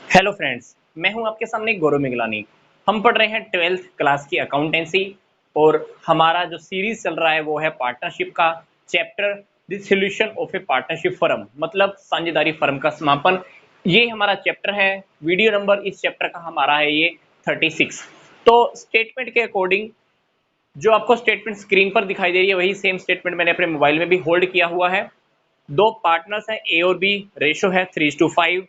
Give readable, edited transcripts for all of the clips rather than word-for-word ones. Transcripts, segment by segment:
Hello friends, मैं हूं आपके सामने गौरव मिगलानी। हम पढ़ रहे हैं 12th क्लास की अकाउंटेंसी और हमारा जो सीरीज चल रहा है वो है पार्टनरशिप का chapter the solution of A partnership firm, मतलब साझेदारी फर्म का समापन। ये हमारा चैप्टर है। वीडियो नंबर इस चैप्टर का हमारा है ये 36। तो स्टेटमेंट के अकॉर्डिंग जो आपको स्टेटमेंट स्क्रीन पर दिखाई दे रही है वही सेम स्टेटमेंट मैंने अपने मोबाइल में भी होल्ड किया हुआ है। दो पार्टनर्स हैं ए और बी, रेशो है 3:5।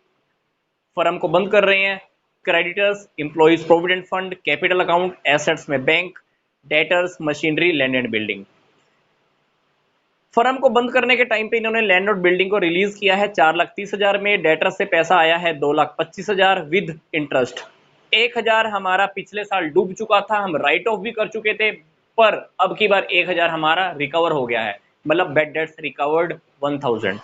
फर्म को बंद कर रहे हैं। Creditors employees provident fund, capital account, assets में bank, debtors machinery, land and building. Firm को बंद करने के टाइम पे इन्होंने लैंड और बिल्डिंग को रिलीज किया है 4,30,000 में। डेटर्स से पैसा आया है 2,25,000 विद इंटरेस्ट। 1,000 हमारा पिछले साल डूब चुका था, हम राइट ऑफ भी कर चुके थे, पर अब की बार 1,000 हमारा रिकवर हो गया है, मतलब bad debts recovered 1,000।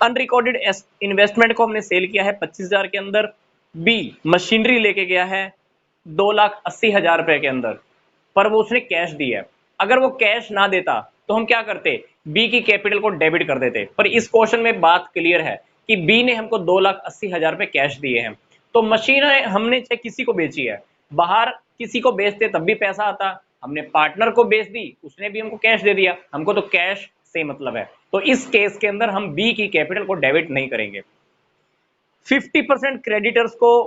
Unrecorded investment को हमने सेल किया है 25,000 के अंदर। बी मशीनरी लेके गया है 2,80,000 रुपए के अंदर, पर वो उसने कैश दी है। अगर वो कैश ना देता तो हम क्या करते, बी की कैपिटल को डेबिट कर देते। पर इस क्वेश्चन में बात क्लियर है कि बी ने हमको 2,80,000 रुपए कैश दिए हैं। तो मशीन हमने चाहे किसी को बेची है, बाहर किसी को बेचते तब भी पैसा आता, हमने पार्टनर को बेच दी, उसने भी हमको कैश दे दिया, हमको तो कैश से मतलब है। तो इस केस के अंदर हम बी की कैपिटल को डेबिट नहीं करेंगे। 50% क्रेडिटर्स को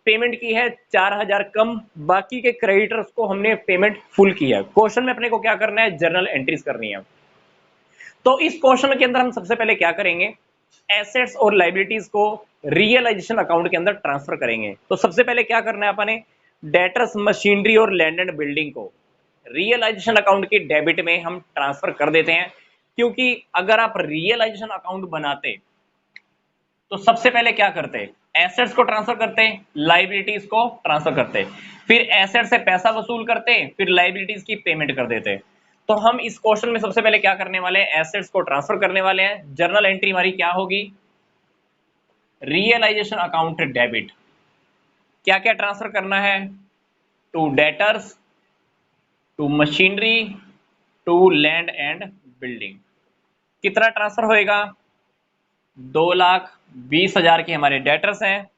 पेमेंट की है 4,000 कम, बाकी के क्रेडिटर्स को हमने पेमेंट फुल की है। क्वेश्चन में अपने को क्या करना है, जर्नल एंट्रीज करनी है। तो इस क्वेश्चन के अंदर हम सबसे पहले क्या करेंगे, एसेट्स और लाइबिलिटीज को रियलाइजेशन अकाउंट के अंदर ट्रांसफर करेंगे। तो सबसे पहले क्या करना है अपने, डेटर्स मशीनरी और लैंड एंड बिल्डिंग को रियलाइजेशन अकाउंट की डेबिट में हम ट्रांसफर कर देते हैं। क्योंकि अगर आप रियलाइजेशन अकाउंट बनाते तो सबसे पहले क्या करते, एसेट्स को ट्रांसफर करते, लाइबिलिटीज को ट्रांसफर करते, फिर एसेट से पैसा वसूल करते, फिर लाइबिलिटीज की पेमेंट कर देते। तो हम इस क्वेश्चन में सबसे पहले क्या करने वाले हैं, एसेट्स को ट्रांसफर करने वाले हैं। जर्नल एंट्री हमारी क्या होगी, रियलाइजेशन अकाउंट डेबिट। क्या क्या ट्रांसफर करना है, to debtors, to machinery, to land and building. कितना ट्रांसफर होएगा, 2,20,000 की हमारे डेटर्स हैं,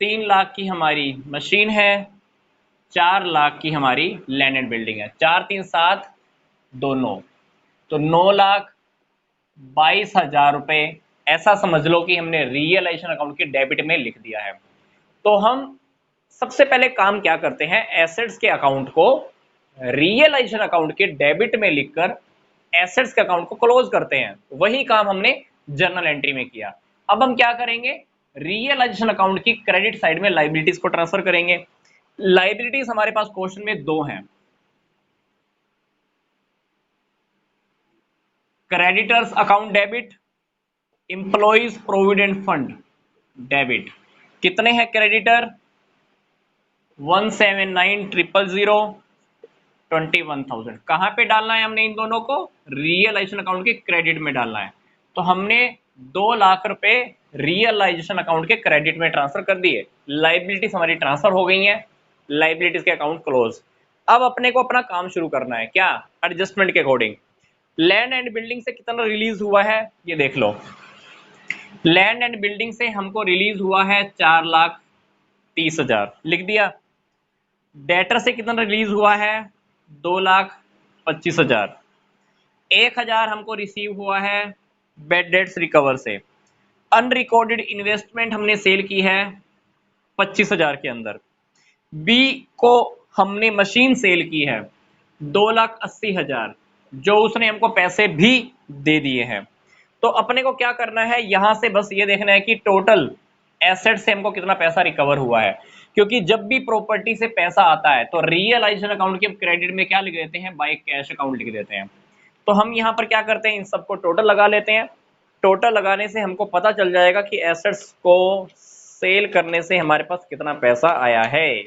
3,00,000 की हमारी मशीन है, 4,00,000 की हमारी लैंड एंड बिल्डिंग है। 4 3 7 2 9, तो 9,22,000 रुपए ऐसा समझ लो कि हमने रियलाइजेशन अकाउंट के डेबिट में लिख दिया है। तो हम सबसे पहले काम क्या करते हैं, एसेट्स के अकाउंट को रियलाइजेशन अकाउंट के डेबिट में लिखकर एसेट्स के अकाउंट को क्लोज करते हैं। वही काम हमने जर्नल एंट्री में किया। अब हम क्या करेंगे, रियलाइजेशन अकाउंट की क्रेडिट साइड में लाइबिलिटीज को ट्रांसफर करेंगे। लाइबिलिटीज हमारे पास क्वेश्चन में दो हैं, creditors account debit, employees provident fund debit. कितने हैं क्रेडिटर, 179,000 21,000। कहां पे डालना है हमने इन दोनों को, रियलाइजेशन अकाउंट के क्रेडिट में डालना है। तो हमने 2,00,000 रुपए रियलाइजेशन अकाउंट के क्रेडिट में ट्रांसफर कर दिए। लाइबिलिटीज हमारी ट्रांसफर हो गई हैं, लाइबिलिटीज के अकाउंट क्लोज। अब अपने को अपना काम शुरू करना है, क्या, एडजस्टमेंट के अकॉर्डिंग। लैंड एंड बिल्डिंग से कितना रिलीज हुआ है ये देख लो। लैंड एंड बिल्डिंग से हमको रिलीज हुआ है 4,30,000, लिख दिया। डेटर से कितना रिलीज हुआ है, 2,25,000। 1,000 हमको रिसीव हुआ है बैड डेट्स रिकवर से। अनरिकॉर्डेड इन्वेस्टमेंट हमने सेल की है 25,000 के अंदर। बी को हमने मशीन सेल की है 2,80,000, जो उसने हमको पैसे भी दे दिए हैं। तो अपने को क्या करना है, यहां से बस ये देखना है कि टोटल एसेट से हमको कितना पैसा रिकवर हुआ है। क्योंकि जब भी प्रॉपर्टी से पैसा आता है तो रियलाइजेशन अकाउंट के क्रेडिट में क्या लिख देते हैं, बाय कैश अकाउंट लिख देते हैं। तो हम यहां पर क्या करते हैं, इन सबको टोटल लगा लेते हैं। टोटल लगाने से हमको पता चल जाएगा कि एसेट्स को सेल करने से हमारे पास कितना पैसा आया है।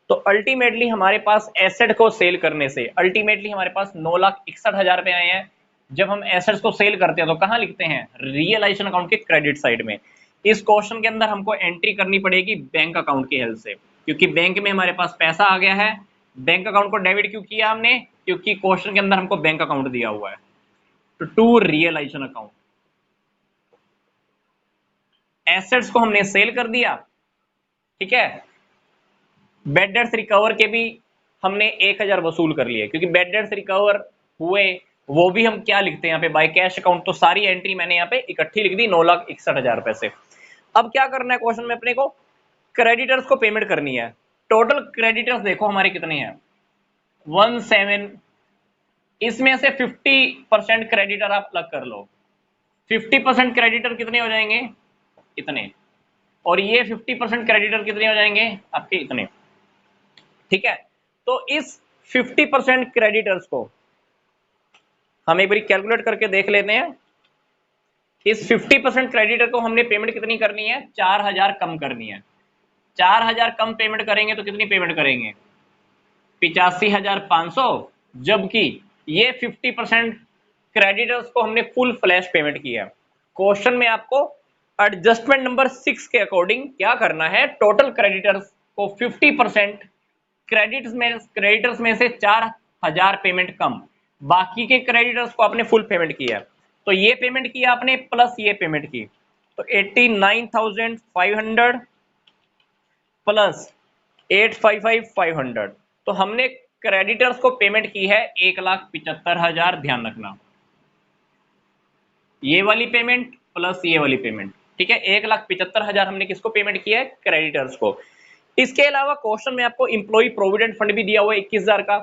तो अल्टीमेटली हमारे पास एसेट को सेल करने से अल्टीमेटली हमारे पास 9,61,000 रुपए आए हैं। जब हम एसेट्स को सेल करते हैं तो कहां लिखते हैं, रियलाइजेशन अकाउंट के क्रेडिट साइड में। इस क्वेश्चन के अंदर हमको एंट्री करनी पड़ेगी बैंक अकाउंट की हेल्प से, क्योंकि बैंक में हमारे पास पैसा आ गया है। बैंक अकाउंट को डेबिट क्यों किया हमने, क्योंकि क्वेश्चन के अंदर हमको बैंक अकाउंट दिया हुआ है। तो टू रियलाइजेशन अकाउंट, एसेट्स को हमने सेल कर दिया, ठीक है। बैड डेट्स रिकवर के भी हमने 1000 वसूल कर लिए, क्योंकि बैड डेट्स रिकवर हुए वो भी हम क्या लिखते हैं यहाँ पे, बाय कैश अकाउंट। तो सारी एंट्री मैंने यहाँ पे इकट्ठी लिख दी, 9,61,000 रुपए से। अब क्या करना है क्वेश्चन में अपने को, क्रेडिटर्स को पेमेंट करनी है। टोटल क्रेडिटर्स देखो हमारे कितने हैं, 17। इसमें से 50% क्रेडिटर आप अलग कर लो। 50% क्रेडिटर कितने हो जाएंगे, इतने, और ये 50% क्रेडिटर कितने हो जाएंगे आपके, इतने, ठीक है। तो इस 50% क्रेडिटर्स को हम एक बार कैलकुलेट करके देख लेते हैं। इस 50% क्रेडिटर को हमने पेमेंट कितनी करनी है, 4000 कम करनी है। 4000 कम पेमेंट करेंगे तो कितनी पेमेंट करेंगे, 85,500। जबकि ये 50% क्रेडिटर्स को हमने फुल फ्लैश पेमेंट किया। क्वेश्चन में आपको एडजस्टमेंट नंबर 6 के अकॉर्डिंग क्या करना है, टोटल क्रेडिटर्स को 50% क्रेडिटर्स में से 4000 पेमेंट कम, बाकी के क्रेडिटर्स को आपने फुल पेमेंट किया। तो ये पेमेंट किया आपने प्लस ये पेमेंट की, तो 89,500 प्लस 855,500। तो हमने क्रेडिटर्स को पेमेंट की है 1,75,000। ध्यान रखना, ये वाली पेमेंट प्लस ये वाली पेमेंट, ठीक है। 1,75,000 हमने किसको पेमेंट किया है, क्रेडिटर्स को। इसके अलावा क्वेश्चन में आपको इंप्लॉई प्रोविडेंट फंड भी दिया हुआ है 21,000 का।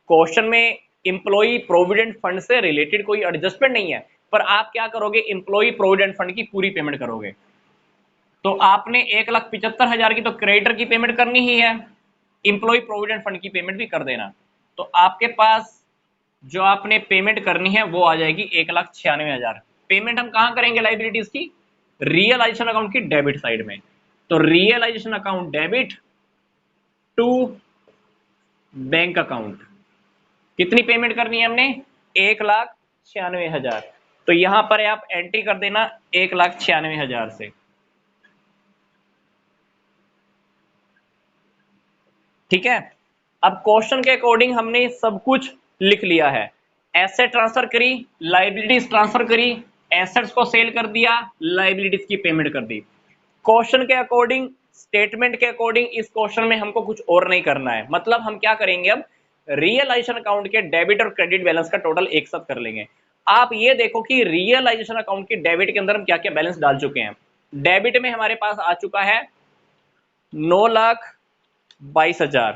क्वेश्चन में इंप्लॉई प्रोविडेंट फंड से रिलेटेड कोई एडजस्टमेंट नहीं है, पर आप क्या करोगे, इंप्लॉई प्रोविडेंट फंड की पूरी पेमेंट करोगे। तो आपने 1,75,000 की तो क्रेडिटर की पेमेंट करनी ही है, इंप्लॉई प्रोविडेंट फंड की पेमेंट भी कर देना। तो आपके पास जो आपने पेमेंट करनी है वो आ जाएगी 1,96,000। पेमेंट हम कहां करेंगे लाइबिलिटीज की, रियलाइजेशन अकाउंट की डेबिट साइड में। तो realization account debit to bank account, कितनी पेमेंट करनी है हमने, 1,96,000। तो यहां पर आप एंट्री कर देना 1,96,000 से, ठीक है। अब क्वेश्चन के अकॉर्डिंग हमने सब कुछ लिख लिया है। एसेट ट्रांसफर करी, लाइबिलिटीज ट्रांसफर करी, एसेट्स को सेल कर दिया, लाइबिलिटीज की पेमेंट कर दी। क्वेश्चन के अकॉर्डिंग, स्टेटमेंट के अकॉर्डिंग इस क्वेश्चन में हमको कुछ और नहीं करना है। मतलब हम क्या करेंगे, अब रियलाइजेशन अकाउंट के डेबिट और क्रेडिट बैलेंस का टोटल एक साथ कर लेंगे। आप ये देखो कि रियलाइजेशन अकाउंट के डेबिट के अंदर हम क्या क्या बैलेंस डाल चुके हैं। डेबिट में हमारे पास आ चुका है 9,22,000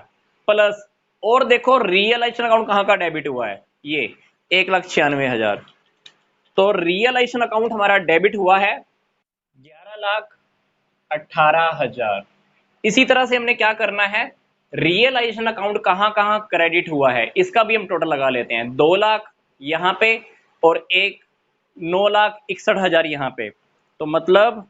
प्लस, और देखो रियलाइजेशन अकाउंट कहां का डेबिट हुआ है, ये 1,96,000। तो रियलाइजेशन अकाउंट हमारा डेबिट हुआ है 11,18,000। इसी तरह से हमने क्या करना है, रियलाइजेशन अकाउंट कहां कहां क्रेडिट हुआ है इसका भी हम टोटल लगा लेते हैं। 2 लाख यहां पे और 9,61,000 यहां पे। तो मतलब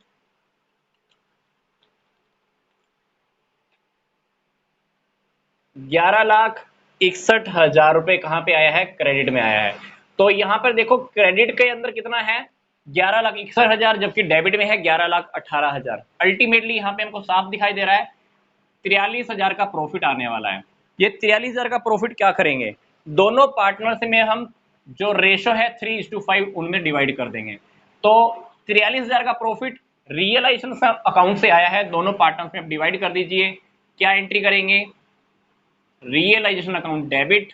11,61,000 रुपए कहां पे आया है, क्रेडिट में आया है। तो यहां पर देखो क्रेडिट के अंदर कितना है, 11,61,000, जबकि डेबिट में है 11,18,000। अल्टीमेटली यहां पे हमको साफ दिखाई दे रहा है 43,000 का प्रॉफिट आने वाला है। ये 43,000 का प्रॉफिट क्या करेंगे, दोनों पार्टनर्स में हम जो रेशो है 3:5 उनमें डिवाइड कर देंगे। तो 43,000 का प्रॉफिट रियलाइजेशन अकाउंट से आया है, दोनों पार्टनर्स में डिवाइड कर दीजिए। क्या एंट्री करेंगे, realization account debit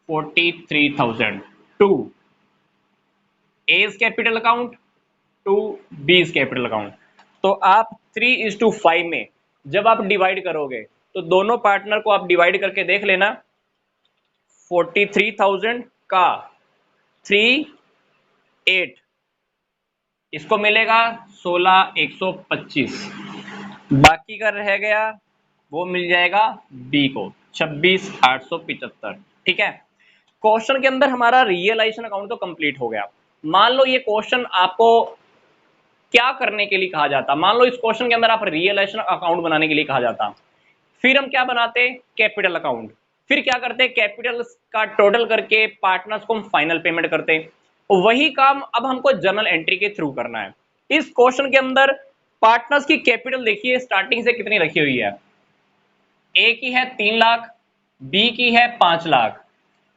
43,000 to A's capital account to B's capital account. तो आप 3:5 में जब आप डिवाइड करोगे तो दोनों पार्टनर को आप डिवाइड करके देख लेना, 43,000 का 3/8 इसको मिलेगा 16,125। बाकी का रह गया वो मिल जाएगा बी को 26,875, ठीक है। क्वेश्चन के अंदर हमारा रियलाइजेशन अकाउंट तो कंप्लीट हो गया। मान लो ये क्वेश्चन आपको क्या करने के लिए कहा जाता, मान लो इस क्वेश्चन के अंदर आप रियलाइजेशन अकाउंट बनाने के लिए कहा जाता, फिर हम क्या बनाते, कैपिटल अकाउंट। फिर क्या करते, कैपिटल का टोटल करके पार्टनर्स को हम फाइनल पेमेंट करते। वही काम अब हमको जर्नल एंट्री के थ्रू करना है। इस क्वेश्चन के अंदर पार्टनर्स की कैपिटल देखिए स्टार्टिंग से कितनी रखी हुई है, ए की है 3 लाख, बी की है 5 लाख।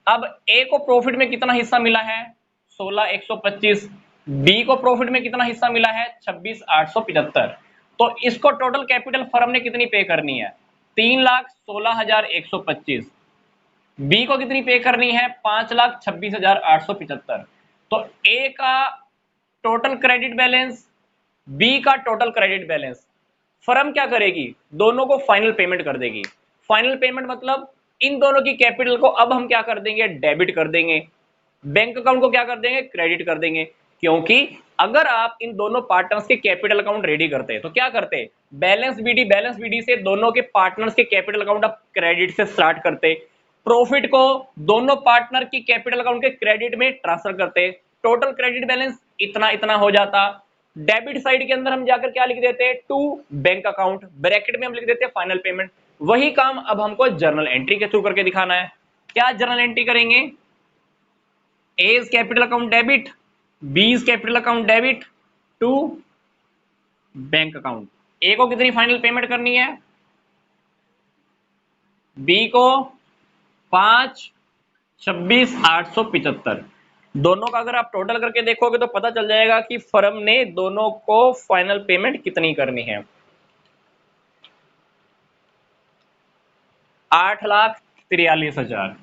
अब ए को प्रॉफिट में कितना हिस्सा मिला है, 16,125, बी को प्रॉफिट में कितना हिस्सा मिला है 26,875। तो इसको टोटल कैपिटल फर्म ने कितनी पे करनी है 3,16,125। बी को कितनी पे करनी है 5,26,875। तो ए का टोटल क्रेडिट बैलेंस, बी का टोटल क्रेडिट बैलेंस, फर्म क्या करेगी दोनों को फाइनल पेमेंट कर देगी। फाइनल पेमेंट मतलब इन दोनों की कैपिटल को अब हम क्या कर देंगे डेबिट कर देंगे, बैंक अकाउंट को क्या कर देंगे क्रेडिट कर देंगे। क्योंकि अगर आप इन दोनों पार्टनर्स के कैपिटल अकाउंट रेडी करते तो क्या करते बैलेंस बीडी से दोनों के पार्टनर्स के कैपिटल अकाउंट आप क्रेडिट से स्टार्ट करते, प्रॉफिट को दोनों पार्टनर की कैपिटल अकाउंट के क्रेडिट में ट्रांसफर करते, टोटल क्रेडिट बैलेंस इतना इतना हो जाता। डेबिट साइड के अंदर हम जाकर क्या लिख देते टू बैंक अकाउंट, ब्रैकेट में हम लिख देते फाइनल पेमेंट। वही काम अब हमको जर्नल एंट्री के थ्रू करके दिखाना है। क्या जर्नल एंट्री करेंगे A's capital account debit, B's capital account debit to bank account. A को कितनी फाइनल पेमेंट करनी है बी को 5,26,875। दोनों का अगर आप टोटल करके देखोगे तो पता चल जाएगा कि फर्म ने दोनों को फाइनल पेमेंट कितनी करनी है 8,43,000।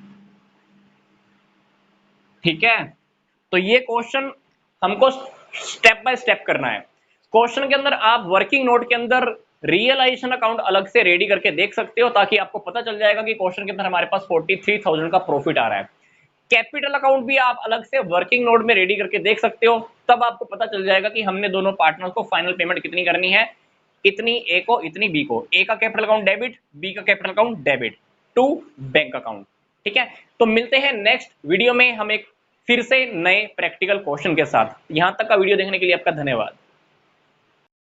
ठीक है, तो ये क्वेश्चन हमको स्टेप बाय स्टेप करना है। क्वेश्चन के अंदर आप वर्किंग नोट के अंदर रियलाइजेशन अकाउंट अलग से रेडी करके देख सकते हो ताकि आपको पता चल जाएगा कि क्वेश्चन के अंदर हमारे पास 43,000 का प्रॉफिट आ रहा है। कैपिटल अकाउंट भी आप अलग से वर्किंग नोट में रेडी करके देख सकते हो, तब आपको पता चल जाएगा कि हमने दोनों पार्टनर्स को फाइनल पेमेंट कितनी करनी है, इतनी ए को इतनी बी को। ए का कैपिटल अकाउंट डेबिट, बी का capital account debit to bank account. ठीक है, तो मिलते हैं नेक्स्ट वीडियो में हम एक फिर से नए प्रैक्टिकल क्वेश्चन के साथ। यहां तक का वीडियो देखने के लिए आपका धन्यवाद।